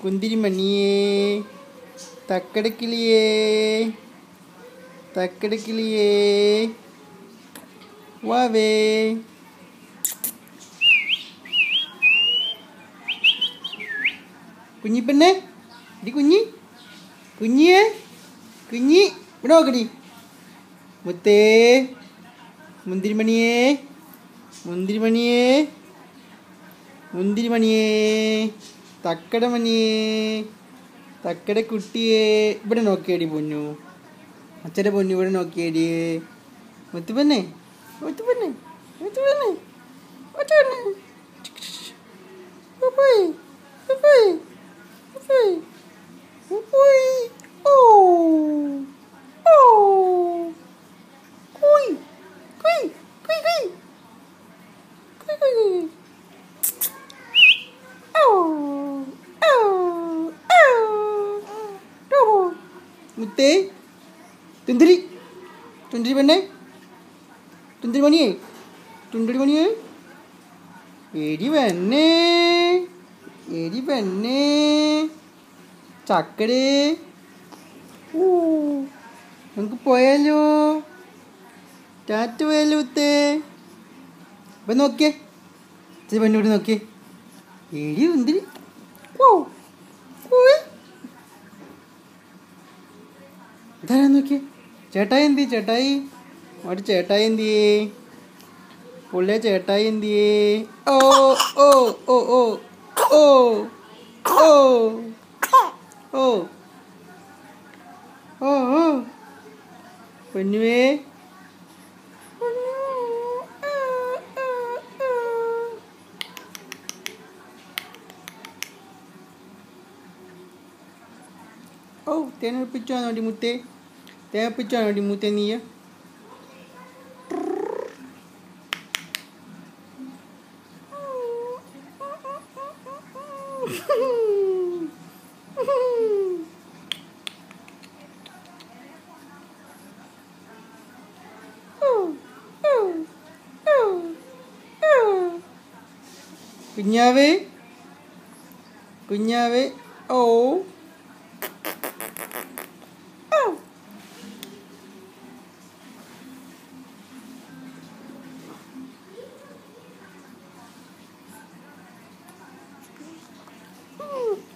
കുന്തിരിമണിയേ, തക്കടക്കിളിയേ, തക്കടക്കിളിയേ, വാവേ. കുഞ്ഞിപ്പെണ്ണെ, ഇടി കുഞ്ഞി, കുഞ്ഞിയേ, കുഞ്ഞി ഇവിടെ നോക്കടി. മുത്തേ, മുന്തിരിമണിയേ, മുന്തിരിമണിയേ, മുന്തിരിമണിയേ, തക്കടമണിയേ, തക്കട കുട്ടിയേ, ഇവിടെ നോക്കിയേടി പൊന്നു. അച്ഛൻ്റെ പൊന്നു ഇവിടെ നോക്കിയേടി. മുത്തുപെണ്ണെ, മുത്തുപെണ്ണെ, മുത്തുപെണ്ണെ, മുത്തുപെണ്ണെ, ഉപ്പുയ്, ഉപ്പുയ്, ഉപ്പുയ്, ഉപ്പുയ്. ഓ ഓ, കുയ് കുയ് കുയ് കുയ് കുയ് കുയ്. മുത്തേ, തുന്തിരി, തുന്തിരി പെണ്ണെ, തുന്തിരി മണിയേ, തുന്തിരി മണിയേ, എരി പെണ്ണേ, എരി പെണ്ണേ, ചക്കടേ. ഓ, നമുക്ക് പോയാലോ? ടാറ്റ പോയാലോ മുത്തേ? അപ്പം നോക്കിയേ, ഇച്ചിരി പെണ്ണൂടെ നോക്കിയേ. എരി തുന്തിരി. ഓ ഓയ്, ഇതാരാ നോക്കിയേ? ചേട്ടായി എന്തി? ചേട്ടായി അവിടെ ചേട്ടായി എന്തിയേ? പുള്ളിയ ചേട്ടായി എന്തിയേ? ഓ ഓ ഓ ഓ ഓ ഓ ഓ ഓ ഓ പൊന്നുവേ. ഓ, തേനപ്പിച്ചാൻ വേണ്ടി മുത്തേ, തേനപ്പിച്ചാൻ വേണ്ടി മുത്തേ നീയ. കുഞ്ഞാവേ, കുഞ്ഞാവേ. ഓ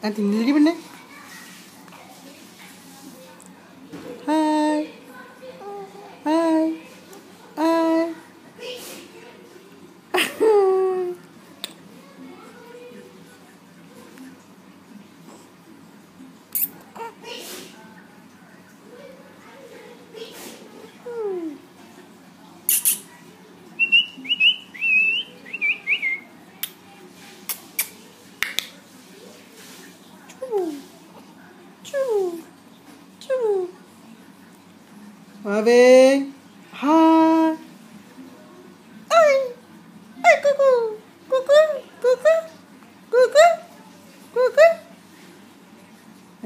ആ തിന്നിരി പെണ്ണെ. Hi hi hi. Away, hi.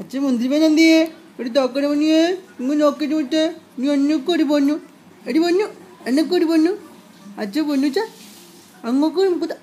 അച്ഛൻ മുന്തിരിമേൻ എന്തിയേ? ഒരു തോക്കട പണിയേ, ഇങ്ങ് നോക്കിട്ട് വിട്ടേ. നീ എന്നൊക്കെ ഒരു പൊന്നു, എടി പൊന്നു, എന്നൊക്കെ ഒരു പൊന്നു. അച്ഛൻ പൊന്നുച്ച അങ്ങോട്ട്